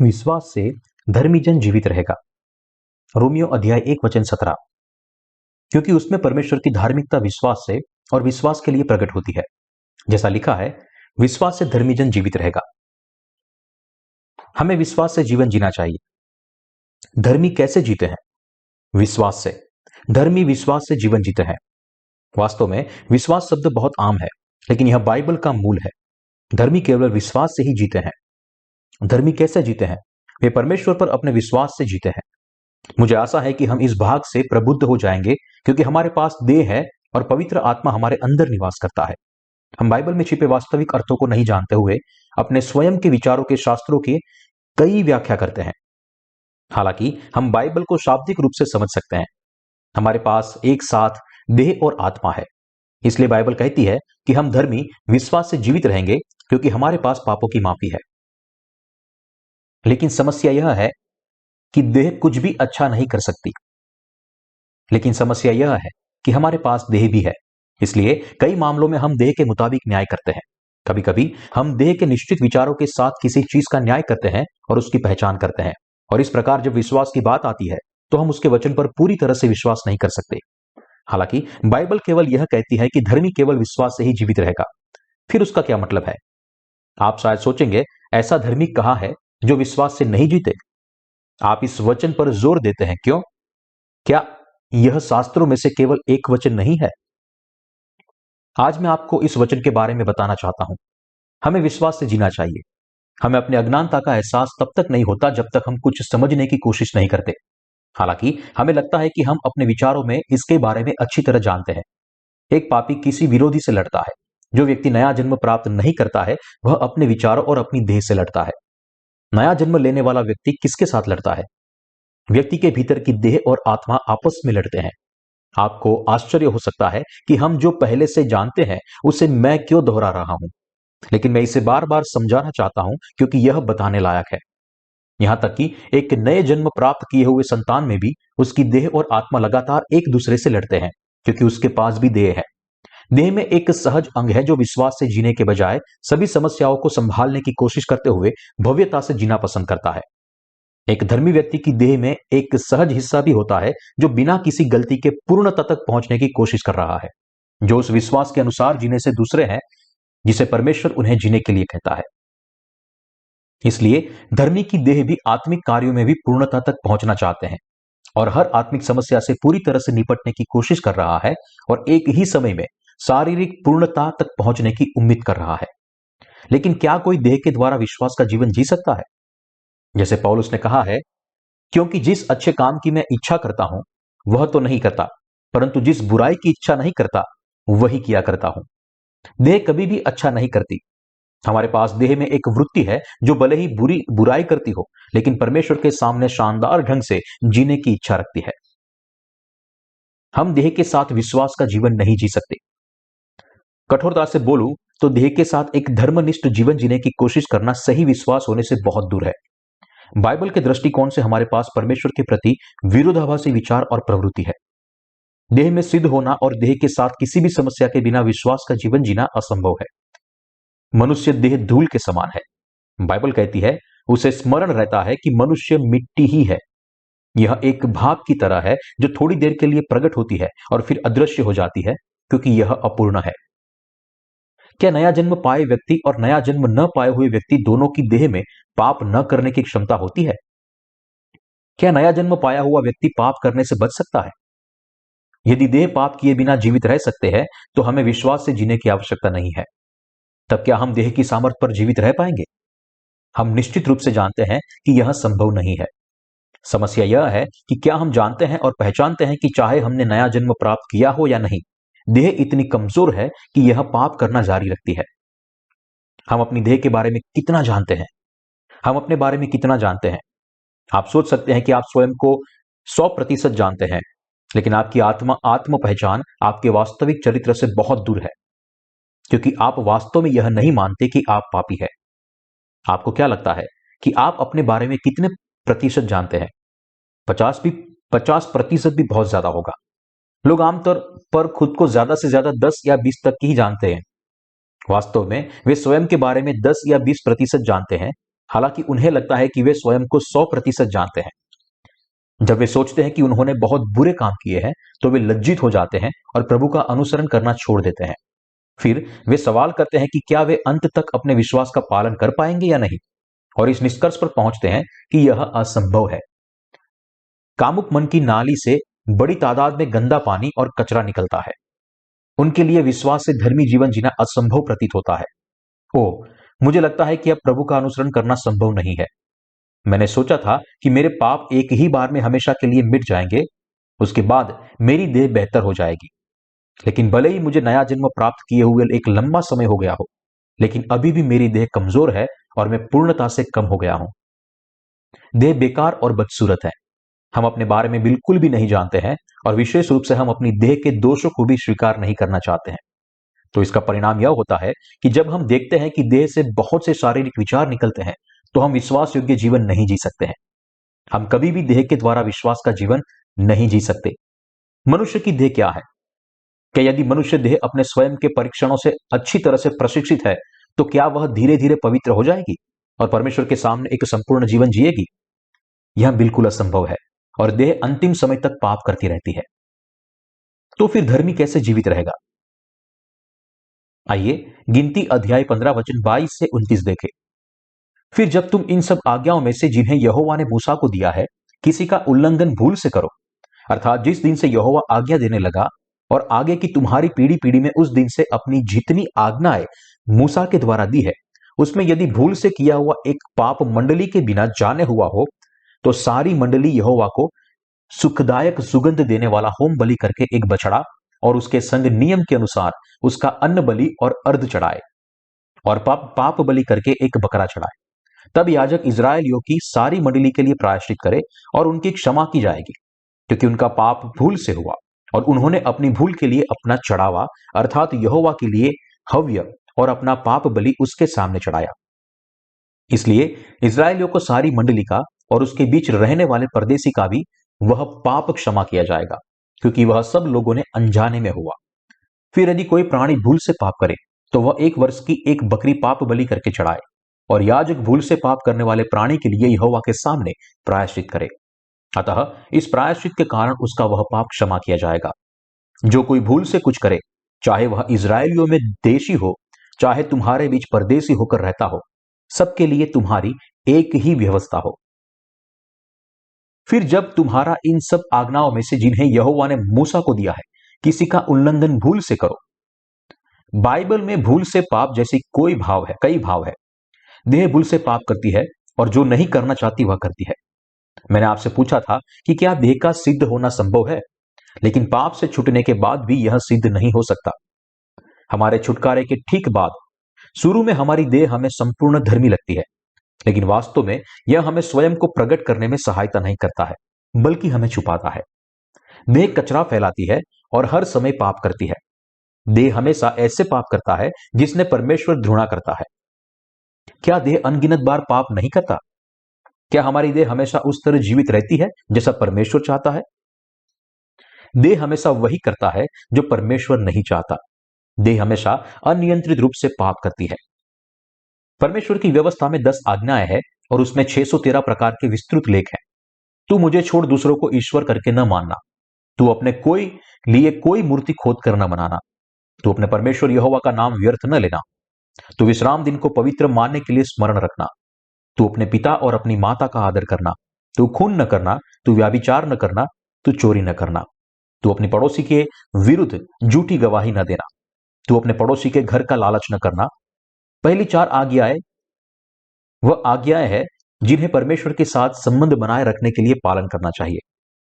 विश्वास से धर्मी जन जीवित रहेगा। रोमियो अध्याय 1 वचन 17। क्योंकि उसमें परमेश्वर की धार्मिकता विश्वास से और विश्वास के लिए प्रकट होती है। जैसा लिखा है, विश्वास से धर्मी जन जीवित रहेगा। हमें विश्वास से जीवन जीना चाहिए। धर्मी कैसे जीते हैं? विश्वास से। धर्मी विश्वास से जीवन जीते हैं। वास्तव में विश्वास शब्द बहुत आम है, लेकिन यह बाइबल का मूल है। धर्मी केवल विश्वास से ही जीते हैं। धर्मी कैसे जीते हैं? वे परमेश्वर पर अपने विश्वास से जीते हैं। मुझे आशा है कि हम इस भाग से प्रबुद्ध हो जाएंगे, क्योंकि हमारे पास देह है और पवित्र आत्मा हमारे अंदर निवास करता है। हम बाइबल में छिपे वास्तविक अर्थों को नहीं जानते हुए अपने स्वयं के विचारों के शास्त्रों की कई व्याख्या करते हैं। हालांकि हम बाइबल को शाब्दिक रूप से समझ सकते हैं। हमारे पास एक साथ देह और आत्मा है। इसलिए बाइबल कहती है कि हम धर्मी विश्वास से जीवित रहेंगे, क्योंकि हमारे पास पापों की माफी है। लेकिन समस्या यह है कि देह कुछ भी अच्छा नहीं कर सकती। लेकिन समस्या यह है कि हमारे पास देह भी है। इसलिए कई मामलों में हम देह के मुताबिक न्याय करते हैं। कभी कभी हम देह के निश्चित विचारों के साथ किसी चीज का न्याय करते हैं और उसकी पहचान करते हैं। और इस प्रकार जब विश्वास की बात आती है तो हम उसके वचन पर पूरी तरह से विश्वास नहीं कर सकते। हालांकि बाइबल केवल यह कहती है कि धर्मी केवल विश्वास से ही जीवित रहेगा। फिर उसका क्या मतलब है? आप शायद सोचेंगे, ऐसा धर्मी कहाँ है जो विश्वास से नहीं जीते? आप इस वचन पर जोर देते हैं, क्यों? क्या यह शास्त्रों में से केवल एक वचन नहीं है? आज मैं आपको इस वचन के बारे में बताना चाहता हूं। हमें विश्वास से जीना चाहिए। हमें अपनी अज्ञानता का एहसास तब तक नहीं होता जब तक हम कुछ समझने की कोशिश नहीं करते। हालांकि हमें लगता है कि हम अपने विचारों में इसके बारे में अच्छी तरह जानते हैं। एक पापी किसी विरोधी से लड़ता है। जो व्यक्ति नया जन्म प्राप्त नहीं करता है, वह अपने विचारों और अपनी देह से लड़ता है। नया जन्म लेने वाला व्यक्ति किसके साथ लड़ता है? व्यक्ति के भीतर की देह और आत्मा आपस में लड़ते हैं। आपको आश्चर्य हो सकता है कि हम जो पहले से जानते हैं उसे मैं क्यों दोहरा रहा हूं, लेकिन मैं इसे बार बार समझाना चाहता हूं, क्योंकि यह बताने लायक है। यहां तक कि एक नए जन्म प्राप्त किए हुए संतान में भी उसकी देह और आत्मा लगातार एक दूसरे से लड़ते हैं, क्योंकि उसके पास भी देह है। देह में एक सहज अंग है जो विश्वास से जीने के बजाय सभी समस्याओं को संभालने की कोशिश करते हुए भव्यता से जीना पसंद करता है। एक धर्मी व्यक्ति की देह में एक सहज हिस्सा भी होता है जो बिना किसी गलती के पूर्णता तक पहुंचने की कोशिश कर रहा है, जो उस विश्वास के अनुसार जीने से दूसरे हैं जिसे परमेश्वर उन्हें जीने के लिए कहता है। इसलिए धर्मी की देह भी आत्मिक कार्यों में भी पूर्णता तक पहुंचना चाहते हैं और हर आत्मिक समस्या से पूरी तरह से निपटने की कोशिश कर रहा है और एक ही समय में शारीरिक पूर्णता तक पहुंचने की उम्मीद कर रहा है। लेकिन क्या कोई देह के द्वारा विश्वास का जीवन जी सकता है? जैसे पौलुस ने कहा है, क्योंकि जिस अच्छे काम की मैं इच्छा करता हूं वह तो नहीं करता, परंतु जिस बुराई की इच्छा नहीं करता वही किया करता हूं। देह कभी भी अच्छा नहीं करती। हमारे पास देह में एक वृत्ति है जो भले ही बुराई करती हो, लेकिन परमेश्वर के सामने शानदार ढंग से जीने की इच्छा रखती है। हम देह के साथ विश्वास का जीवन नहीं जी सकते। कठोरता से बोलूं तो देह के साथ एक धर्मनिष्ठ जीवन जीने की कोशिश करना सही विश्वास होने से बहुत दूर है। बाइबल के दृष्टिकोण से हमारे पास परमेश्वर के प्रति विरोधाभासी विचार और प्रवृत्ति है। देह में सिद्ध होना और देह के साथ किसी भी समस्या के बिना विश्वास का जीवन जीना असंभव है। मनुष्य देह धूल के समान है। बाइबल कहती है, उसे स्मरण रहता है कि मनुष्य मिट्टी ही है। यह एक भाप की तरह है जो थोड़ी देर के लिए प्रकट होती है और फिर अदृश्य हो जाती है, क्योंकि यह अपूर्ण है। क्या नया जन्म पाए व्यक्ति और नया जन्म न पाए हुए व्यक्ति दोनों की देह में पाप न करने की क्षमता होती है? क्या नया जन्म पाया हुआ व्यक्ति पाप करने से बच सकता है? यदि देह पाप किए बिना जीवित रह सकते हैं, तो हमें विश्वास से जीने की आवश्यकता नहीं है। तब क्या हम देह की सामर्थ पर जीवित रह पाएंगे? हम निश्चित रूप से जानते हैं कि यह संभव नहीं है। समस्या यह है कि क्या हम जानते हैं और पहचानते हैं कि चाहे हमने नया जन्म प्राप्त किया हो या नहीं, देह इतनी कमजोर है कि यह पाप करना जारी रखती है। हम अपनी देह के बारे में कितना जानते हैं? हम अपने बारे में कितना जानते हैं? आप सोच सकते हैं कि आप स्वयं को 100% जानते हैं, लेकिन आपकी आत्म पहचान आपके वास्तविक चरित्र से बहुत दूर है, क्योंकि आप वास्तव में यह नहीं मानते कि आप पापी है। आपको क्या लगता है कि आप अपने बारे में कितने प्रतिशत जानते हैं? 50% भी बहुत ज्यादा होगा। लोग आमतौर पर खुद को ज्यादा से ज्यादा 10 या 20 तक ही जानते हैं। वास्तव में वे स्वयं के बारे में 10 या 20% जानते हैं। हालांकि उन्हें लगता है कि वे स्वयं को 100% जानते हैं। जब वे सोचते हैं कि उन्होंने बहुत बुरे काम किए हैं तो वे लज्जित हो जाते हैं और प्रभु का अनुसरण करना छोड़ देते हैं। फिर वे सवाल करते हैं कि क्या वे अंत तक अपने विश्वास का पालन कर पाएंगे या नहीं, और इस निष्कर्ष पर पहुंचते हैं कि यह असंभव है। कामुक मन की नाली से बड़ी तादाद में गंदा पानी और कचरा निकलता है। उनके लिए विश्वास से धर्मी जीवन जीना असंभव प्रतीत होता है। ओह, मुझे लगता है कि अब प्रभु का अनुसरण करना संभव नहीं है। मैंने सोचा था कि मेरे पाप एक ही बार में हमेशा के लिए मिट जाएंगे, उसके बाद मेरी देह बेहतर हो जाएगी। लेकिन भले ही मुझे नया जन्म प्राप्त किए हुए एक लंबा समय हो गया हो, लेकिन अभी भी मेरी देह कमजोर है और मैं पूर्णता से कम हो गया हूं। देह बेकार और बदसूरत है। हम अपने बारे में बिल्कुल भी नहीं जानते हैं और विशेष रूप से हम अपनी देह के दोषों को भी स्वीकार नहीं करना चाहते हैं। तो इसका परिणाम यह होता है कि जब हम देखते हैं कि देह से बहुत से शारीरिक विचार निकलते हैं तो हम विश्वास योग्य जीवन नहीं जी सकते हैं। हम कभी भी देह के द्वारा विश्वास का जीवन नहीं जी सकते। मनुष्य की देह क्या है? क्या यदि मनुष्य देह अपने स्वयं के परीक्षणों से अच्छी तरह से प्रशिक्षित है तो क्या वह धीरे धीरे पवित्र हो जाएगी और परमेश्वर के सामने एक संपूर्ण जीवन जिएगी? यह बिल्कुल असंभव है और देह अंतिम समय तक पाप करती रहती है। तो फिर धर्मी कैसे जीवित रहेगा? आइए गिनती अध्याय 15 वचन 22 से 29 देखें। फिर जब तुम इन सब आज्ञाओं में से जिन्हें यहोवा ने मूसा को दिया है किसी का उल्लंघन भूल से करो, अर्थात जिस दिन से यहोवा आज्ञा देने लगा और आगे की तुम्हारी पीढ़ी पीढ़ी में उस दिन से अपनी जितनी आज्ञाएं मूसा के द्वारा दी है उसमें यदि भूल से किया हुआ एक पाप मंडली के बिना जाने हुआ हो तो सारी मंडली यहोवा को सुखदायक सुगंध देने वाला होम बलि करके एक बछड़ा और उसके संग नियम के अनुसार उसका अन्न बलि और अर्ध चढ़ाए और पाप बलि करके एक बकरा चढ़ाए। तब याजक इजराइलियों की सारी मंडली के लिए प्रायश्चित करे और उनकी क्षमा की जाएगी, क्योंकि उनका पाप भूल से हुआ और उन्होंने अपनी भूल के लिए अपना चढ़ावा अर्थात यहोवा के लिए हव्य और अपना पाप बलि उसके सामने चढ़ाया। इसलिए इजराइलियों को सारी मंडली का और उसके बीच रहने वाले परदेसी का भी वह पाप क्षमा किया जाएगा, क्योंकि वह सब लोगों ने अनजाने में हुआ। फिर यदि कोई प्राणी भूल से पाप करे तो वह 1 वर्ष की एक बकरी पाप बलि करके चढ़ाए और याजक भूल से पाप करने वाले प्राणी के लिए यहोवा के सामने प्रायश्चित करे। अतः इस प्रायश्चित के कारण उसका वह पाप क्षमा किया जाएगा। जो कोई भूल से कुछ करे, चाहे वह इजराइलियों में देशी हो चाहे तुम्हारे बीच परदेसी होकर रहता हो, सबके लिए तुम्हारी एक ही व्यवस्था हो। फिर जब तुम्हारा इन सब आज्ञाओं में से जिन्हें यहोवा ने मूसा को दिया है किसी का उल्लंघन भूल से करो। बाइबल में भूल से पाप जैसी कई भाव है। देह भूल से पाप करती है और जो नहीं करना चाहती वह करती है। मैंने आपसे पूछा था कि क्या देह का सिद्ध होना संभव है, लेकिन पाप से छूटने के बाद भी यह सिद्ध नहीं हो सकता। हमारे छुटकारे के ठीक बाद शुरू में हमारी देह हमें संपूर्ण धर्मी लगती है, लेकिन वास्तव में यह हमें स्वयं को प्रकट करने में सहायता नहीं करता है, बल्कि हमें छुपाता है। देह कचरा फैलाती है और हर समय पाप करती है। देह हमेशा ऐसे पाप करता है जिसने परमेश्वर घृणा करता है। क्या देह अनगिनत बार पाप नहीं करता? क्या हमारी देह हमेशा उस तरह जीवित रहती है जैसा परमेश्वर चाहता है? देह हमेशा वही करता है जो परमेश्वर नहीं चाहता। देह हमेशा अनियंत्रित रूप से पाप करती है। परमेश्वर की व्यवस्था में 10 आज्ञाएं हैं और उसमें 613 प्रकार के विस्तृत लेख हैं। तू मुझे छोड़ दूसरों को ईश्वर करके न मानना। तू अपने लिए कोई मूर्ति खोद कर न बनाना। तू अपने परमेश्वर यहोवा का नाम व्यर्थ न लेना। तू विश्राम दिन को पवित्र मानने के लिए स्मरण रखना। तू अपने पिता और अपनी माता का आदर करना। तू खून न करना। तू व्यभिचार न करना। तू चोरी न करना। तू अपने पड़ोसी के विरुद्ध झूठी गवाही न देना। तू अपने पड़ोसी के घर का लालच न करना। पहली 4 आज्ञाएं वह आज्ञाएं हैं जिन्हें परमेश्वर के साथ संबंध बनाए रखने के लिए पालन करना चाहिए।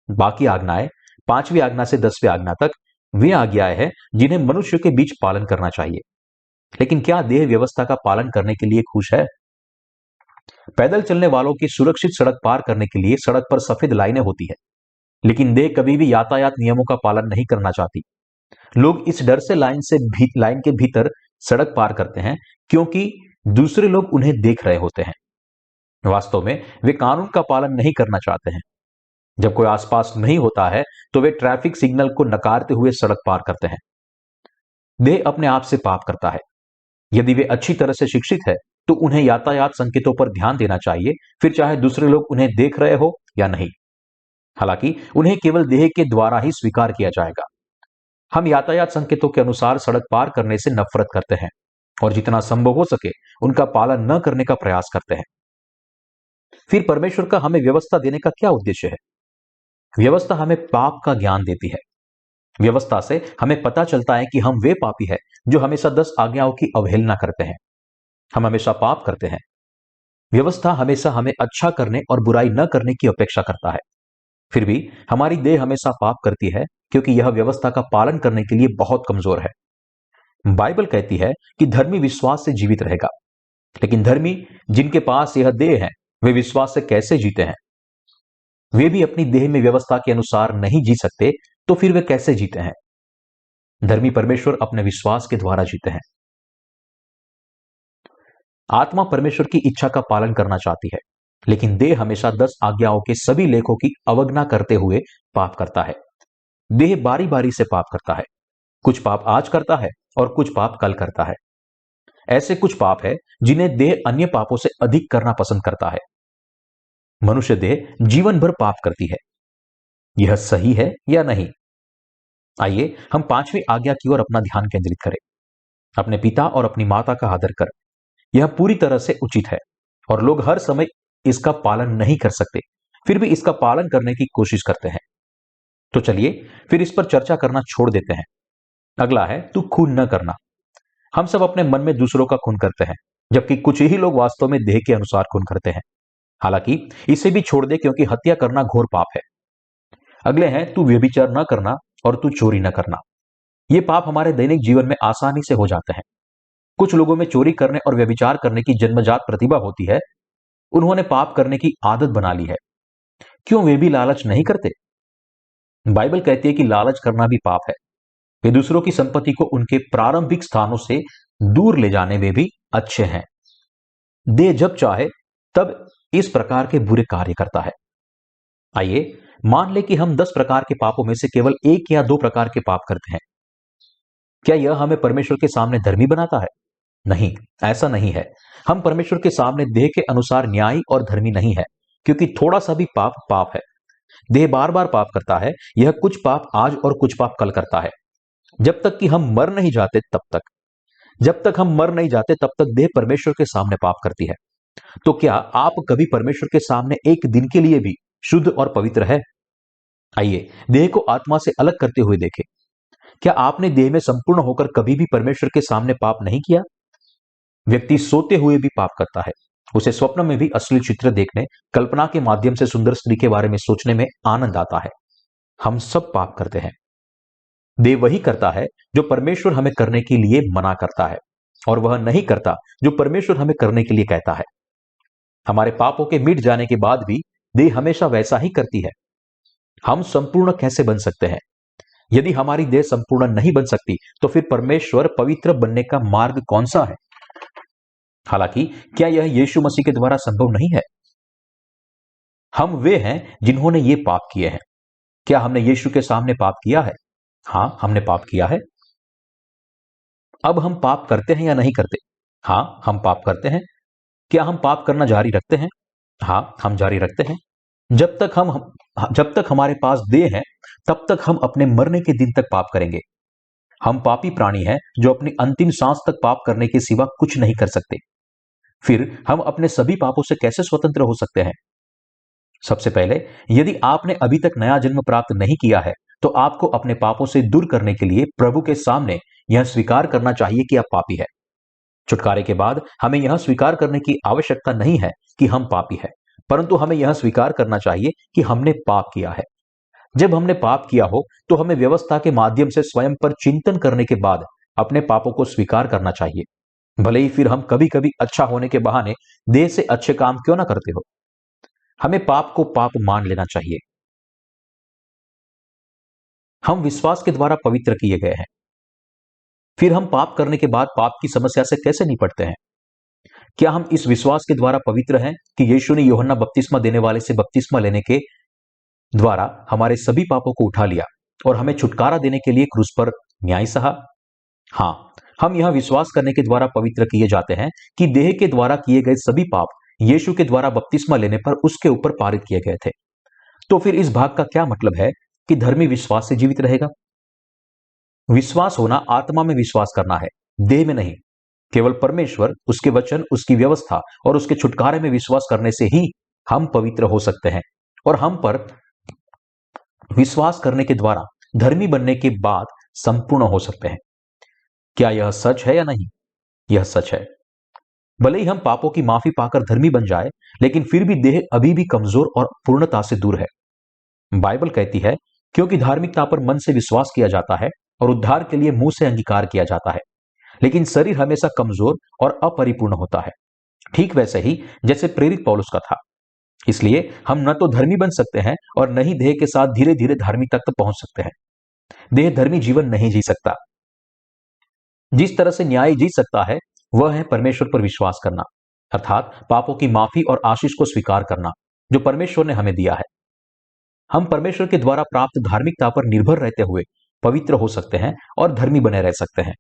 बाकी आज्ञाएं 5वीं आज्ञा से 10वीं आज्ञा तक वे आज्ञाएं हैं जिन्हें मनुष्य के बीच पालन करना चाहिए। लेकिन क्या देह व्यवस्था का पालन करने के लिए खुश है? पैदल चलने वालों की सुरक्षित सड़क पार करने के लिए सड़क पर सफेद लाइनें होती है, लेकिन देह कभी भी यातायात नियमों का पालन नहीं करना चाहती। लोग इस डर से लाइन के भीतर सड़क पार करते हैं क्योंकि दूसरे लोग उन्हें देख रहे होते हैं। वास्तव में वे कानून का पालन नहीं करना चाहते हैं। जब कोई आसपास नहीं होता है तो वे ट्रैफिक सिग्नल को नकारते हुए सड़क पार करते हैं। देह अपने आप से पाप करता है। यदि वे अच्छी तरह से शिक्षित है तो उन्हें यातायात संकेतों पर ध्यान देना चाहिए, फिर चाहे दूसरे लोग उन्हें देख रहे हो या नहीं। हालांकि उन्हें केवल देह के द्वारा ही स्वीकार किया जाएगा। हम यातायात संकेतों के अनुसार सड़क पार करने से नफरत करते हैं और जितना संभव हो सके उनका पालन न करने का प्रयास करते हैं। फिर परमेश्वर का हमें व्यवस्था देने का क्या उद्देश्य है? व्यवस्था हमें पाप का ज्ञान देती है। व्यवस्था से हमें पता चलता है कि हम वे पापी हैं जो हमेशा 10 आज्ञाओं की अवहेलना करते हैं। हम हमेशा पाप करते हैं। व्यवस्था हमेशा हमें अच्छा करने और बुराई न करने की अपेक्षा करता है। फिर भी हमारी देह हमेशा पाप करती है क्योंकि यह व्यवस्था का पालन करने के लिए बहुत कमजोर है। बाइबल कहती है कि धर्मी विश्वास से जीवित रहेगा, लेकिन धर्मी जिनके पास यह देह है वे विश्वास से कैसे जीते हैं? वे भी अपनी देह में व्यवस्था के अनुसार नहीं जी सकते, तो फिर वे कैसे जीते हैं? धर्मी परमेश्वर अपने विश्वास के द्वारा जीते हैं। आत्मा परमेश्वर की इच्छा का पालन करना चाहती है, लेकिन देह हमेशा 10 आज्ञाओं के सभी लेखों की अवज्ञा करते हुए पाप करता है। देह बारी बारी से पाप करता है। कुछ पाप आज करता है और कुछ पाप कल करता है। ऐसे कुछ पाप है जिन्हें देह अन्य पापों से अधिक करना पसंद करता है। मनुष्य देह जीवन भर पाप करती है। यह सही है या नहीं? आइए हम 5वीं आज्ञा की ओर अपना ध्यान केंद्रित करें। अपने पिता और अपनी माता का आदर कर। यह पूरी तरह से उचित है और लोग हर समय इसका पालन नहीं कर सकते, फिर भी इसका पालन करने की कोशिश करते हैं। तो चलिए फिर इस पर चर्चा करना छोड़ देते हैं। अगला है तू खून न करना। हम सब अपने मन में दूसरों का खून करते हैं, जबकि कुछ ही लोग वास्तव में देह के अनुसार खून करते हैं। हालांकि इसे भी छोड़ दे क्योंकि हत्या करना घोर पाप है। अगले हैं तू व्यभिचार न करना और तू चोरी न करना। ये पाप हमारे दैनिक जीवन में आसानी से हो जाते हैं। कुछ लोगों में चोरी करने और व्यभिचार करने की जन्मजात प्रतिभा होती है। उन्होंने पाप करने की आदत बना ली है। क्यों वे भी लालच नहीं करते? बाइबल कहती है कि लालच करना भी पाप है। वे दूसरों की संपत्ति को उनके प्रारंभिक स्थानों से दूर ले जाने में भी अच्छे हैं। दे जब चाहे तब इस प्रकार के बुरे कार्य करता है। आइए मान ले कि हम 10 प्रकार के पापों में से केवल 1 या 2 प्रकार के पाप करते हैं। क्या यह हमें परमेश्वर के सामने धर्मी बनाता है? नहीं, ऐसा नहीं है। हम परमेश्वर के सामने देह के अनुसार न्यायी और धर्मी नहीं है, क्योंकि थोड़ा सा भी पाप पाप है। देह बार बार पाप करता है। यह कुछ पाप आज और कुछ पाप कल करता है। जब तक कि हम मर नहीं जाते तब तक जब तक हम मर नहीं जाते तब तक देह परमेश्वर के सामने पाप करती है। तो क्या आप कभी परमेश्वर के सामने एक दिन के लिए भी शुद्ध और पवित्र है? आइए देह को आत्मा से अलग करते हुए देखें। क्या आपने देह में संपूर्ण होकर कभी भी परमेश्वर के सामने पाप नहीं किया? व्यक्ति सोते हुए भी पाप करता है। उसे स्वप्न में भी अश्लील चित्र देखने, कल्पना के माध्यम से सुंदर स्त्री के बारे में सोचने में आनंद आता है। हम सब पाप करते हैं। देह वही करता है जो परमेश्वर हमें करने के लिए मना करता है, और वह नहीं करता जो परमेश्वर हमें करने के लिए कहता है। हमारे पापों के मिट जाने के बाद भी देह हमेशा वैसा ही करती है। हम संपूर्ण कैसे बन सकते हैं? यदि हमारी देह संपूर्ण नहीं बन सकती तो फिर परमेश्वर पवित्र बनने का मार्ग कौन सा है? हालांकि क्या यह यीशु मसीह के द्वारा संभव नहीं है? हम वे हैं जिन्होंने ये पाप किए हैं। क्या हमने यीशु के सामने पाप किया है? हां, हमने पाप किया है। अब हम पाप करते हैं या नहीं करते? हां, हम पाप करते हैं। क्या हम पाप करना जारी रखते हैं? हां, हम जारी रखते हैं। जब तक हमारे पास देह है, तब तक हम अपने मरने के दिन तक पाप करेंगे। हम पापी प्राणी हैं जो अपनी अंतिम सांस तक पाप करने के सिवा कुछ नहीं कर सकते। फिर हम अपने सभी पापों से कैसे स्वतंत्र हो सकते हैं? सबसे पहले, यदि आपने अभी तक नया जन्म प्राप्त नहीं किया है, तो आपको अपने पापों से दूर करने के लिए प्रभु के सामने यह स्वीकार करना चाहिए कि आप पापी है। छुटकारे के बाद हमें यह स्वीकार करने की आवश्यकता नहीं है कि हम पापी है, परंतु हमें यह स्वीकार करना चाहिए कि हमने पाप किया है। जब हमने पाप किया हो तो हमें व्यवस्था के माध्यम से स्वयं पर चिंतन करने के बाद अपने पापों को स्वीकार करना चाहिए, भले ही फिर हम कभी कभी अच्छा होने के बहाने देह से अच्छे काम क्यों ना करते हो। हमें पाप को पाप मान लेना चाहिए। हम विश्वास के द्वारा पवित्र किए गए हैं। फिर हम पाप करने के बाद पाप की समस्या से कैसे निपटते हैं? क्या हम इस विश्वास के द्वारा पवित्र हैं कि यीशु ने यूहन्ना बपतिस्मा देने वाले से बपतिस्मा लेने के द्वारा हमारे सभी पापों को उठा लिया और हमें छुटकारा देने के लिए क्रूस पर न्याय सहा? हाँ, हम यह विश्वास करने के द्वारा पवित्र किए जाते हैं कि देह के द्वारा किए गए सभी पाप यीशु के द्वारा बपतिस्मा लेने पर उसके ऊपर पारित किए गए थे। तो फिर इस भाग का क्या मतलब है कि धर्मी विश्वास से जीवित रहेगा? विश्वास होना आत्मा में विश्वास करना है, देह में नहीं। केवल परमेश्वर, उसके वचन, उसकी व्यवस्था और उसके छुटकारे में विश्वास करने से ही हम पवित्र हो सकते हैं और हम पर विश्वास करने के द्वारा धर्मी बनने के बाद संपूर्ण हो सकते हैं। क्या यह सच है या नहीं? यह सच है। भले ही हम पापों की माफी पाकर धर्मी बन जाए, लेकिन फिर भी देह अभी भी कमजोर और पूर्णता से दूर है। बाइबल कहती है, क्योंकि धार्मिकता पर मन से विश्वास किया जाता है और उद्धार के लिए मुंह से अंगीकार किया जाता है, लेकिन शरीर हमेशा कमजोर और अपरिपूर्ण होता है, ठीक वैसे ही जैसे प्रेरित पौलुस का था। इसलिए हम न तो धर्मी बन सकते हैं और न ही देह के साथ धीरे धीरे धार्मिकता तक पहुंच सकते हैं। देह धर्मी जीवन नहीं जी सकता। जिस तरह से न्याय जी सकता है वह है परमेश्वर पर विश्वास करना, अर्थात पापों की माफी और आशीष को स्वीकार करना जो परमेश्वर ने हमें दिया है। हम परमेश्वर के द्वारा प्राप्त धार्मिकता पर निर्भर रहते हुए पवित्र हो सकते हैं और धर्मी बने रह सकते हैं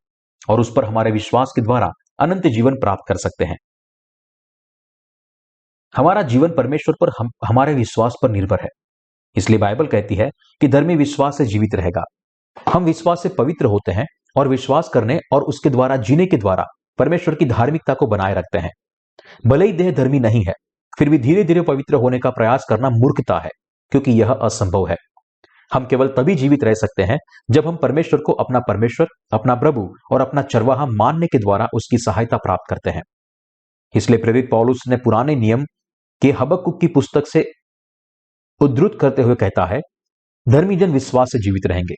और उस पर हमारे विश्वास के द्वारा अनंत जीवन प्राप्त कर सकते हैं। हमारा जीवन परमेश्वर पर हमारे विश्वास पर निर्भर है। इसलिए बाइबल कहती है कि धर्मी विश्वास से जीवित रहेगा। हम विश्वास से पवित्र होते हैं और विश्वास करने और उसके द्वारा जीने के द्वारा परमेश्वर की धार्मिकता को बनाए रखते हैं। भले ही देह धर्मी नहीं है, फिर भी धीरे धीरे पवित्र होने का प्रयास करना मूर्खता है, क्योंकि यह असंभव है। हम केवल तभी जीवित रह सकते हैं जब हम परमेश्वर को अपना परमेश्वर, अपना प्रभु और अपना चरवाहा मानने के द्वारा उसकी सहायता प्राप्त करते हैं। इसलिए प्रेरित पौलुस ने पुराने नियम के हबक्कुक की पुस्तक से उद्धृत करते हुए कहता है, धर्मी जन विश्वास से जीवित रहेंगे।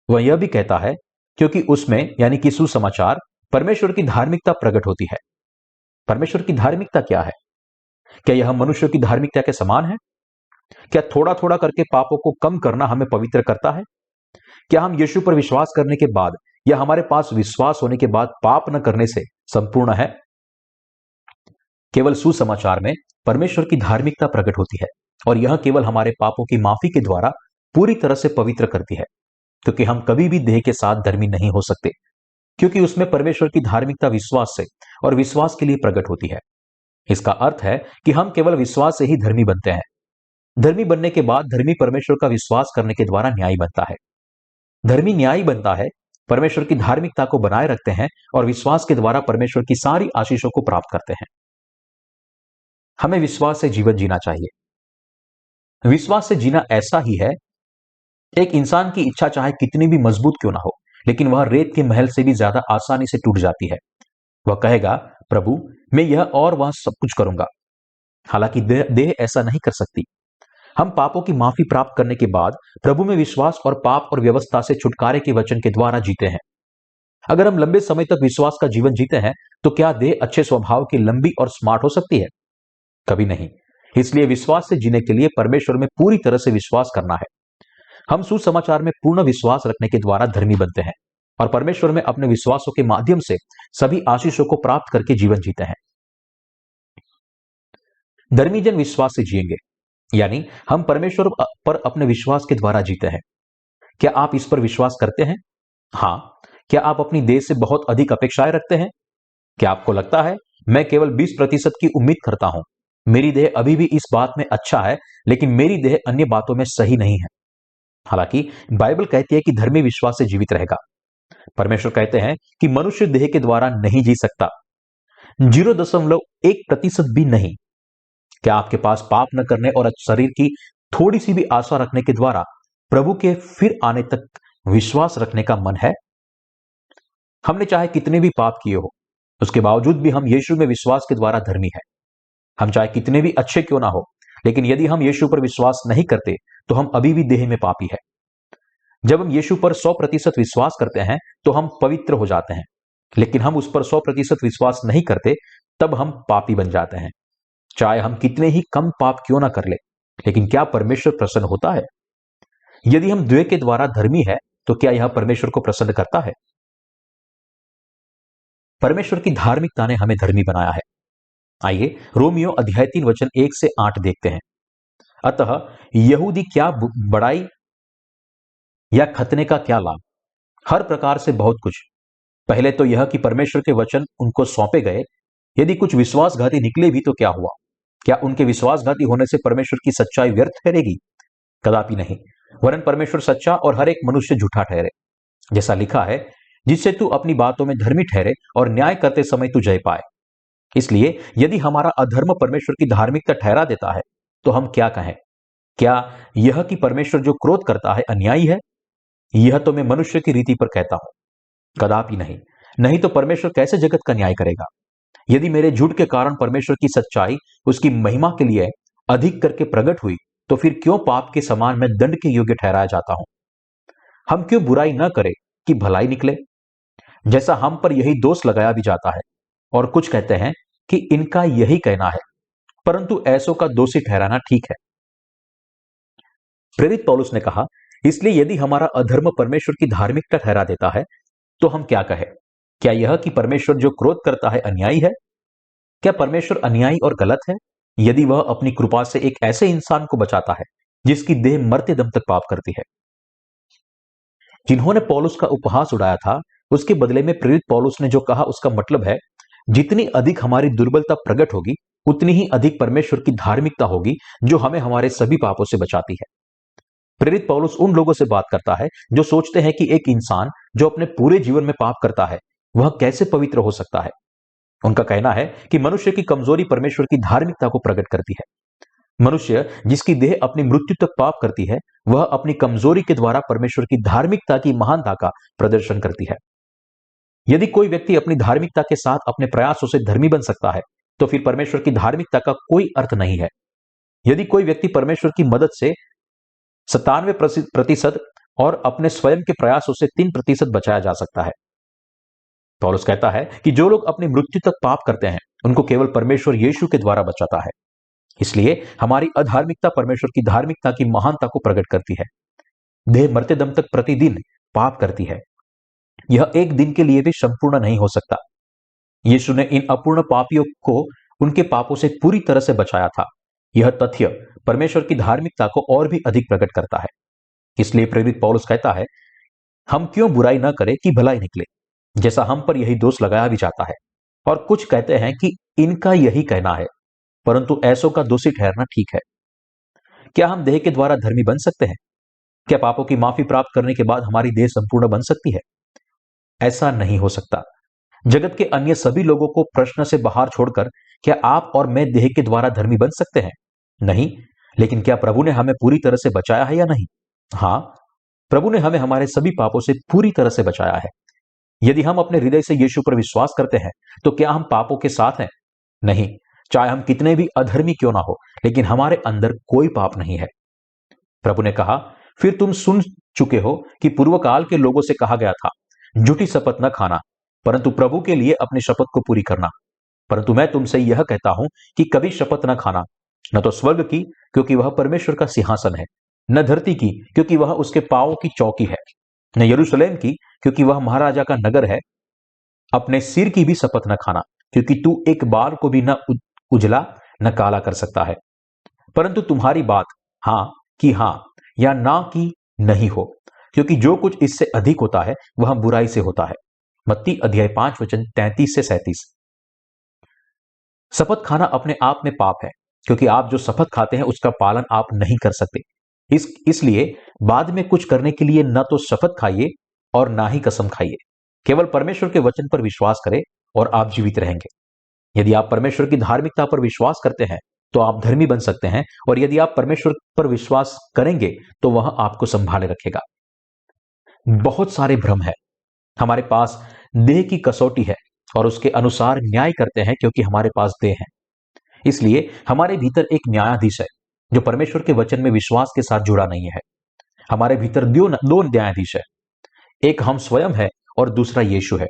वह यह भी कहता है क्योंकि उसमें यानी कि सुसमाचार परमेश्वर की धार्मिकता प्रकट होती है। परमेश्वर की धार्मिकता क्या है? क्या यह मनुष्य की धार्मिकता के समान है? क्या थोड़ा थोड़ा करके पापों को कम करना हमें पवित्र करता है? क्या हम यीशु पर विश्वास करने के बाद या हमारे पास विश्वास होने के बाद पाप न करने से संपूर्ण है? केवल सुसमाचार में परमेश्वर की धार्मिकता प्रकट होती है और यह केवल हमारे पापों की माफी के द्वारा पूरी तरह से पवित्र करती है, क्योंकि हम कभी भी देह के साथ धर्मी नहीं हो सकते, क्योंकि उसमें परमेश्वर की धार्मिकता विश्वास से और विश्वास के लिए प्रकट होती है। इसका अर्थ है कि हम केवल विश्वास से ही धर्मी बनते हैं। धर्मी बनने के बाद धर्मी परमेश्वर का विश्वास करने के द्वारा न्यायी बनता है। धर्मी न्यायी बनता है, परमेश्वर की धार्मिकता को बनाए रखते हैं और विश्वास के द्वारा परमेश्वर की सारी आशीषों को प्राप्त करते हैं। हमें विश्वास से जीवन जीना चाहिए। विश्वास से जीना ऐसा ही है, एक इंसान की इच्छा चाहे कितनी भी मजबूत क्यों ना हो, लेकिन वह रेत के महल से भी ज्यादा आसानी से टूट जाती है। वह कहेगा, प्रभु मैं यह और वह सब कुछ करूंगा। हालांकि देह ऐसा नहीं कर सकती। हम पापों की माफी प्राप्त करने के बाद प्रभु में विश्वास और पाप और व्यवस्था से छुटकारे के वचन के द्वारा जीते हैं। अगर हम लंबे समय तक विश्वास का जीवन जीते हैं तो क्या देह अच्छे स्वभाव की लंबी और स्मार्ट हो सकती है? कभी नहीं। इसलिए विश्वास से जीने के लिए परमेश्वर में पूरी तरह से विश्वास करना है। हम सुसमाचार में पूर्ण विश्वास रखने के द्वारा धर्मी बनते हैं और परमेश्वर में अपने विश्वासों के माध्यम से सभी आशीषों को प्राप्त करके जीवन जीते हैं। धर्मी जन विश्वास से जिएंगे, यानी हम परमेश्वर पर अपने विश्वास के द्वारा जीते हैं। क्या आप इस पर विश्वास करते हैं? हाँ। क्या आप अपनी देह से बहुत अधिक अपेक्षाएं रखते हैं? क्या आपको लगता है मैं केवल 20% की उम्मीद करता हूं, मेरी देह अभी भी इस बात में अच्छा है, लेकिन मेरी देह अन्य बातों में सही नहीं है? हालांकि बाइबल कहती है कि धर्मी विश्वास से जीवित रहेगा। परमेश्वर कहते हैं कि मनुष्य देह के द्वारा नहीं जी सकता, 0.1% भी नहीं। क्या आपके पास पाप न करने और शरीर की थोड़ी सी भी आशा रखने के द्वारा प्रभु के फिर आने तक विश्वास रखने का मन है? हमने चाहे कितने भी पाप किए हो, उसके बावजूद भी हम यीशु में विश्वास के द्वारा धर्मी है। हम चाहे कितने भी अच्छे क्यों ना हो, लेकिन यदि हम यीशु पर विश्वास नहीं करते तो हम अभी भी देह में पापी है। जब हम यीशु पर 100% विश्वास करते हैं तो हम पवित्र हो जाते हैं, लेकिन हम उस पर 100% विश्वास नहीं करते तब हम पापी बन जाते हैं। चाहे हम कितने ही कम पाप क्यों ना कर ले, लेकिन क्या परमेश्वर प्रसन्न होता है? यदि हम देह के द्वारा धर्मी है तो क्या यह परमेश्वर को प्रसन्न करता है? परमेश्वर की धार्मिकता ने हमें धर्मी बनाया है। आइए रोमियो अध्याय 3 वचन 1 से 8 देखते हैं। अतः यहूदी क्या बड़ाई या खतने का क्या लाभ? हर प्रकार से बहुत कुछ। पहले तो यह कि परमेश्वर के वचन उनको सौंपे गए, यदि कुछ विश्वासघाती निकले भी तो क्या हुआ? क्या उनके विश्वासघाती होने से परमेश्वर की सच्चाई व्यर्थ ठहरेगी? कदापि नहीं। वरन परमेश्वर सच्चा और हर एक मनुष्य झूठा ठहरे। जैसा लिखा है, जिससे तू अपनी बातों में धर्मी ठहरे और न्याय करते समय तू जय पाए। इसलिए यदि हमारा अधर्म परमेश्वर की धार्मिकता ठहरा देता है तो हम क्या कहें? क्या यह कि परमेश्वर जो क्रोध करता है अन्यायी है? यह तो मैं मनुष्य की रीति पर कहता हूं। कदापि नहीं। नहीं तो परमेश्वर कैसे जगत का न्याय करेगा? यदि मेरे झूठ के कारण परमेश्वर की सच्चाई उसकी महिमा के लिए अधिक करके प्रकट हुई, तो फिर क्यों पाप के समान मैं दंड के योग्य ठहराया जाता हूं? हम क्यों बुराई न करें कि भलाई निकले? जैसा हम पर यही दोष लगाया भी जाता है, और कुछ कहते हैं कि इनका यही कहना है, परंतु ऐसों का दोषी ठहराना ठीक है। प्रेरित पौलुस ने कहा, इसलिए यदि हमारा अधर्म परमेश्वर की धार्मिकता ठहरा देता है तो हम क्या कहें? क्या यह कि परमेश्वर जो क्रोध करता है अन्यायी है? क्या परमेश्वर अन्यायी और गलत है? यदि वह अपनी कृपा से एक ऐसे इंसान को बचाता है जिसकी देह मरते दम तक पाप करती है। जिन्होंने पौलुस का उपहास उड़ाया था, उसके बदले में प्रेरित पौलुस ने जो कहा उसका मतलब है, जितनी अधिक हमारी दुर्बलता प्रकट होगी उतनी ही अधिक परमेश्वर की धार्मिकता होगी जो हमें हमारे सभी पापों से बचाती है। प्रेरित पौलुस उन लोगों से बात करता है जो सोचते हैं कि एक इंसान जो अपने पूरे जीवन में पाप करता है वह कैसे पवित्र हो सकता है। उनका कहना है कि मनुष्य की कमजोरी परमेश्वर की धार्मिकता को प्रकट करती है। मनुष्य जिसकी देह अपनी मृत्यु तक पाप करती है, वह अपनी कमजोरी के द्वारा परमेश्वर की धार्मिकता की महानता का प्रदर्शन करती है। यदि कोई व्यक्ति अपनी धार्मिकता के साथ अपने प्रयासों से धर्मी बन सकता है, तो फिर परमेश्वर की धार्मिकता का कोई अर्थ नहीं है। यदि कोई व्यक्ति परमेश्वर की मदद से 97% और अपने स्वयं के प्रयासों से 3% बचाया जा सकता है। पौलुस कहता है कि जो लोग अपनी मृत्यु तक पाप करते हैं उनको केवल परमेश्वर यीशु के द्वारा बचाता है। इसलिए हमारी अधार्मिकता परमेश्वर की धार्मिकता की महानता को प्रकट करती है। देह मरते दम तक प्रतिदिन पाप करती है। यह एक दिन के लिए भी संपूर्ण नहीं हो सकता। यीशु ने इन अपूर्ण पापियों को उनके पापों से पूरी तरह से बचाया था। यह तथ्य परमेश्वर की धार्मिकता को और भी अधिक प्रकट करता है। इसलिए प्रेरित पौलुस कहता है, हम क्यों बुराई न करें कि भलाई निकले, जैसा हम पर यही दोष लगाया भी जाता है। और कुछ कहते हैं कि इनका यही कहना है, परंतु ऐसों का दोषी ठहरना ठीक है। क्या हम देह के द्वारा धर्मी बन सकते हैं? क्या पापों की माफी प्राप्त करने के बाद हमारी देह संपूर्ण बन सकती है? ऐसा नहीं हो सकता। जगत के अन्य सभी लोगों को प्रश्न से बाहर छोड़कर क्या आप और मैं देह के द्वारा धर्मी बन सकते हैं? नहीं। लेकिन क्या प्रभु ने हमें पूरी तरह से बचाया है या नहीं? हाँ, प्रभु ने हमें हमारे सभी पापों से पूरी तरह से बचाया है। यदि हम अपने हृदय से यीशु पर विश्वास करते हैं तो क्या हम पापों के साथ हैं? नहीं। चाहे हम कितने भी अधर्मी क्यों ना हो, लेकिन हमारे अंदर कोई पाप नहीं है। प्रभु ने कहा, फिर तुम सुन चुके हो कि पूर्व काल के लोगों से कहा गया था, झूठी शपथ न खाना, परंतु प्रभु के लिए अपनी शपथ को पूरी करना। परंतु मैं तुमसे यह कहता हूं कि कभी शपथ न खाना, न तो स्वर्ग की, क्योंकि वह परमेश्वर का सिंहासन है, न धरती की, क्योंकि वह उसके पांवों की चौकी है, न यरूशलेम की, क्योंकि वह महाराजा का नगर है। अपने सिर की भी शपथ न खाना, क्योंकि तू एक बाल को भी न उजला न काला कर सकता है। परंतु तुम्हारी बात हां की हां या ना की नहीं हो, क्योंकि जो कुछ इससे अधिक होता है वह बुराई से होता है। मत्ती अध्याय 5 वचन 33 से 37। शपथ खाना अपने आप में पाप है, क्योंकि आप जो शपथ खाते हैं उसका पालन आप नहीं कर सकते। इसलिए बाद में कुछ करने के लिए न तो शपथ खाइए और ना ही कसम खाइए। केवल परमेश्वर के वचन पर विश्वास करें और आप जीवित रहेंगे। यदि आप परमेश्वर की धार्मिकता पर विश्वास करते हैं तो आप धर्मी बन सकते हैं, और यदि आप परमेश्वर पर विश्वास करेंगे तो वह आपको संभाले रखेगा। बहुत सारे भ्रम है। हमारे पास देह की कसौटी है और उसके अनुसार न्याय करते हैं, क्योंकि हमारे पास देह है। इसलिए हमारे भीतर एक न्यायाधीश है जो परमेश्वर के वचन में विश्वास के साथ जुड़ा नहीं है। हमारे भीतर दो न्यायाधीश है, एक हम स्वयं है और दूसरा यीशु है।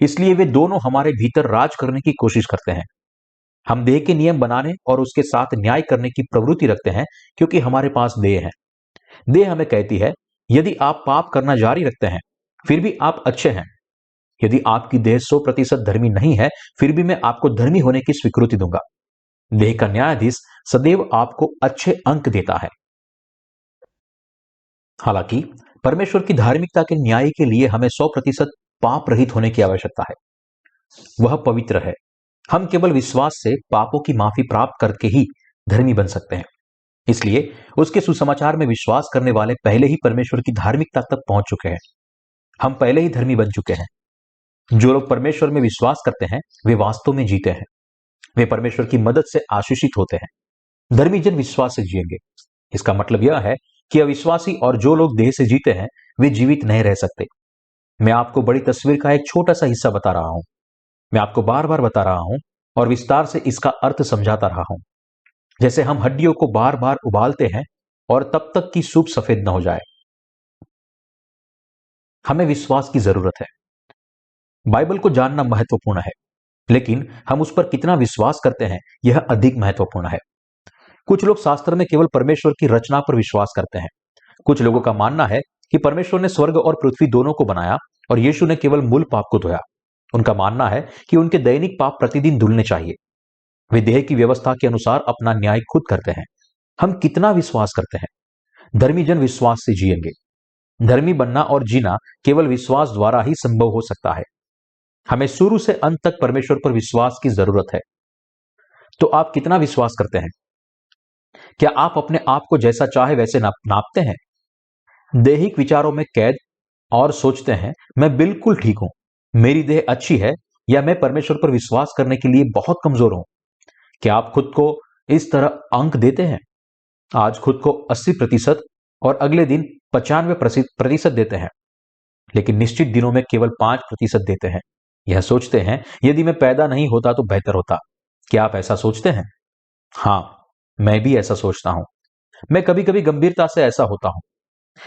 इसलिए वे दोनों हमारे भीतर राज करने की कोशिश करते हैं। हम देह के नियम बनाने और उसके साथ न्याय करने की प्रवृत्ति रखते हैं, क्योंकि हमारे पास देह है। देह हमें कहती है, यदि आप पाप करना जारी रखते हैं फिर भी आप अच्छे हैं। यदि आपकी देह 100% धर्मी नहीं है, फिर भी मैं आपको धर्मी होने की स्वीकृति दूंगा। देह का न्यायाधीश सदैव आपको अच्छे अंक देता है। हालांकि परमेश्वर की धार्मिकता के न्याय के लिए हमें 100% पाप रहित होने की आवश्यकता है। वह पवित्र है। हम केवल विश्वास से पापों की माफी प्राप्त करके ही धर्मी बन सकते हैं। इसलिए उसके सुसमाचार में विश्वास करने वाले पहले ही परमेश्वर की धार्मिकता तक पहुंच चुके हैं। हम पहले ही धर्मी बन चुके हैं। जो लोग परमेश्वर में विश्वास करते हैं वे वास्तव में जीते हैं। वे परमेश्वर की मदद से आशीषित होते हैं। धर्मी जन विश्वास से जिएंगे। इसका मतलब यह है कि अविश्वासी और जो लोग देह से जीते हैं वे जीवित नहीं रह सकते। मैं आपको बड़ी तस्वीर का एक छोटा सा हिस्सा बता रहा हूं। मैं आपको बार बार बता रहा हूं और विस्तार से इसका अर्थ समझाता रहा हूं। जैसे हम हड्डियों को बार बार उबालते हैं और तब तक कि सूप सफेद न हो जाए। हमें विश्वास की जरूरत है। बाइबल को जानना महत्वपूर्ण है, लेकिन हम उस पर कितना विश्वास करते हैं यह अधिक महत्वपूर्ण है। कुछ लोग शास्त्र में केवल परमेश्वर की रचना पर विश्वास करते हैं। कुछ लोगों का मानना है कि परमेश्वर ने स्वर्ग और पृथ्वी दोनों को बनाया और यीशु ने केवल मूल पाप को धोया। उनका मानना है कि उनके दैनिक पाप प्रतिदिन धुलने चाहिए। वे देह की व्यवस्था के अनुसार अपना न्याय खुद करते हैं। हम कितना विश्वास करते हैं? धर्मी जन विश्वास से जिएंगे। धर्मी बनना और जीना केवल विश्वास द्वारा ही संभव हो सकता है। हमें शुरू से अंत तक परमेश्वर पर विश्वास की जरूरत है। तो आप कितना विश्वास करते हैं? क्या आप अपने आप को जैसा चाहे वैसे नापते हैं? दैहिक विचारों में कैद और सोचते हैं मैं बिल्कुल ठीक हूं, मेरी देह अच्छी है, या मैं परमेश्वर पर विश्वास करने के लिए बहुत कमजोर हूं। क्या आप खुद को इस तरह अंक देते हैं? आज खुद को 80% और अगले दिन 95% देते हैं, लेकिन निश्चित दिनों में केवल 5% देते हैं। यह सोचते हैं यदि मैं पैदा नहीं होता तो बेहतर होता। क्या आप ऐसा सोचते हैं? हां, मैं भी ऐसा सोचता हूं। मैं कभी कभी गंभीरता से ऐसा होता हूं।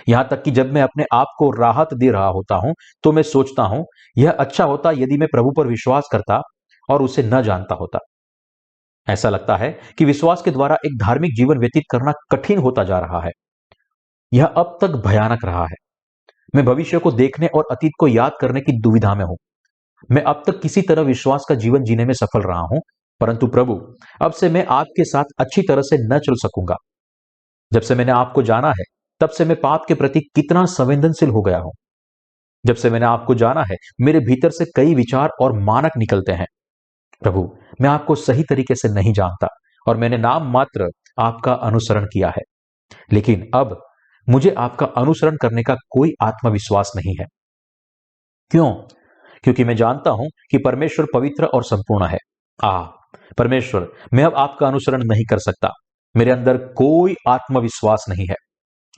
यहां तक कि जब मैं अपने आप को राहत दे रहा होता हूं तो मैं सोचता हूं यह अच्छा होता यदि मैं प्रभु पर विश्वास करता और उसे न जानता होता। ऐसा लगता है कि विश्वास के द्वारा एक धार्मिक जीवन व्यतीत करना कठिन होता जा रहा है। यह अब तक भयानक रहा है। मैं भविष्य को देखने और अतीत को याद करने की दुविधा में हूं। मैं अब तक किसी तरह विश्वास का जीवन जीने में सफल रहा हूं, परंतु प्रभु, अब से मैं आपके साथ अच्छी तरह से न चल सकूंगा। जब से मैंने आपको जाना है तब से मैं पाप के प्रति कितना संवेदनशील हो गया हूं। जब से मैंने आपको जाना है मेरे भीतर से कई विचार और मानक निकलते हैं। प्रभु, मैं आपको सही तरीके से नहीं जानता और मैंने नाम मात्र आपका अनुसरण किया है, लेकिन अब मुझे आपका अनुसरण करने का कोई आत्मविश्वास नहीं है। क्यों? क्योंकि मैं जानता हूं कि परमेश्वर पवित्र और संपूर्ण है। परमेश्वर, मैं अब आपका अनुसरण नहीं कर सकता। मेरे अंदर कोई आत्मविश्वास नहीं है।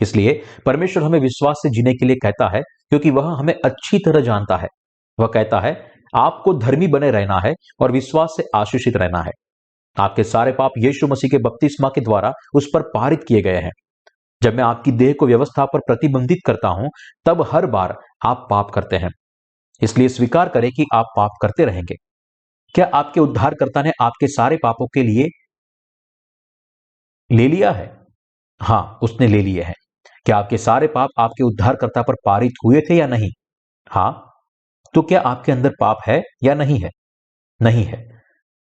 इसलिए परमेश्वर हमें विश्वास से जीने के लिए कहता है, क्योंकि वह हमें अच्छी तरह जानता है। वह कहता है आपको धर्मी बने रहना है और विश्वास से आशीषित रहना है। आपके सारे पाप यीशु मसीह के बपतिस्मा के द्वारा उस पर पारित किए गए हैं। जब मैं आपकी देह को व्यवस्था पर प्रतिबंधित करता हूं तब हर बार आप पाप करते हैं। इसलिए स्वीकार करें कि आप पाप करते रहेंगे। क्या आपके उद्धारकर्ता ने आपके सारे पापों के लिए ले लिया है? हां, उसने ले लिए हैं। क्या आपके सारे पाप आपके उद्धारकर्ता पर पारित हुए थे या नहीं? हां। तो क्या आपके अंदर पाप है या नहीं है? नहीं है।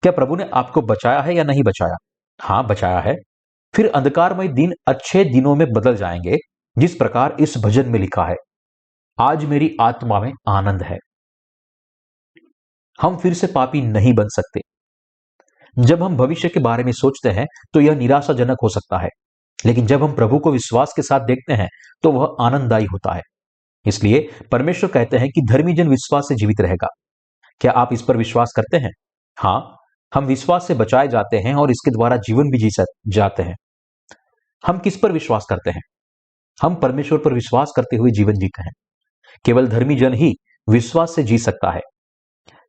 क्या प्रभु ने आपको बचाया है या नहीं बचाया? हां, बचाया है। फिर अंधकारमय दिन अच्छे दिनों में बदल जाएंगे, जिस प्रकार इस भजन में लिखा है, आज मेरी आत्मा में आनंद है। हम फिर से पापी नहीं बन सकते। जब हम भविष्य के बारे में सोचते हैं तो यह निराशाजनक हो सकता है, लेकिन जब हम प्रभु को विश्वास के साथ देखते हैं तो वह आनंददायी होता है। इसलिए परमेश्वर कहते हैं कि धर्मी जन विश्वास से जीवित रहेगा। क्या आप इस पर विश्वास करते हैं? हां, हम विश्वास से बचाए जाते हैं और इसके द्वारा जीवन भी जाते हैं। हम किस पर विश्वास करते हैं? हम परमेश्वर पर विश्वास करते हुए जीवन जीते हैं। केवल धर्मी जन ही विश्वास से जी सकता है।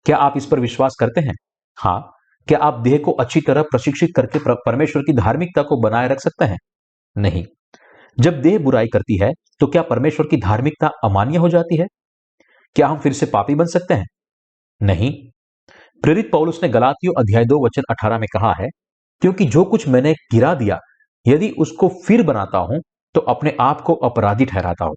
क्या आप इस पर विश्वास करते हैं? हाँ। क्या आप देह को अच्छी तरह प्रशिक्षित करके परमेश्वर की धार्मिकता को बनाए रख सकते हैं? नहीं। जब देह बुराई करती है तो क्या परमेश्वर की धार्मिकता अमान्य हो जाती है? क्या हम फिर से पापी बन सकते हैं? नहीं। प्रेरित पौलुस ने गलातियों अध्याय 2 वचन 18 में कहा है, क्योंकि जो कुछ मैंने गिरा दिया यदि उसको फिर बनाता हूं तो अपने आप को अपराधी ठहराता हूं।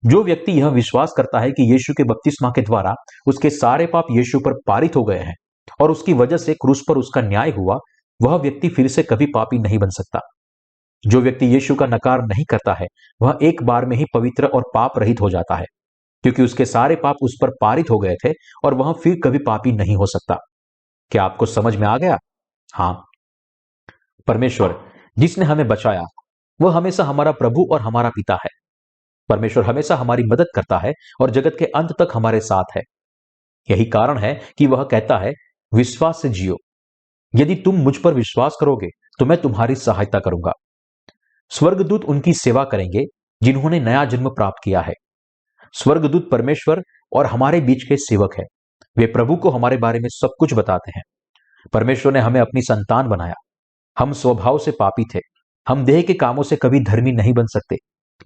जो व्यक्ति यह विश्वास करता है कि यीशु के बपतिस्मा के द्वारा उसके सारे पाप यीशु पर पारित हो गए हैं और उसकी वजह से क्रूस पर उसका न्याय हुआ, वह व्यक्ति फिर से कभी पापी नहीं बन सकता। जो व्यक्ति यीशु का नकार नहीं करता है वह एक बार में ही पवित्र और पाप रहित हो जाता है, क्योंकि उसके सारे पाप उस पर पारित हो गए थे और वह फिर कभी पापी नहीं हो सकता। क्या आपको समझ में आ गया? हां, परमेश्वर जिसने हमें बचाया वह हमेशा हमारा प्रभु और हमारा पिता है। परमेश्वर हमेशा हमारी मदद करता है और जगत के अंत तक हमारे साथ है। यही कारण है कि वह कहता है, विश्वास से जियो। यदि तुम मुझ पर विश्वास करोगे तो मैं तुम्हारी सहायता करूंगा। स्वर्गदूत उनकी सेवा करेंगे जिन्होंने नया जन्म प्राप्त किया है। स्वर्गदूत परमेश्वर और हमारे बीच के सेवक हैं। वे प्रभु को हमारे बारे में सब कुछ बताते हैं। परमेश्वर ने हमें अपनी संतान बनाया। हम स्वभाव से पापी थे। हम देह के कामों से कभी धर्मी नहीं बन सकते,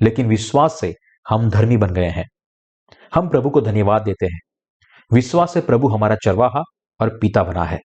लेकिन विश्वास से हम धर्मी बन गए हैं। हम प्रभु को धन्यवाद देते हैं। विश्वास से प्रभु हमारा चरवाहा और पिता बना है।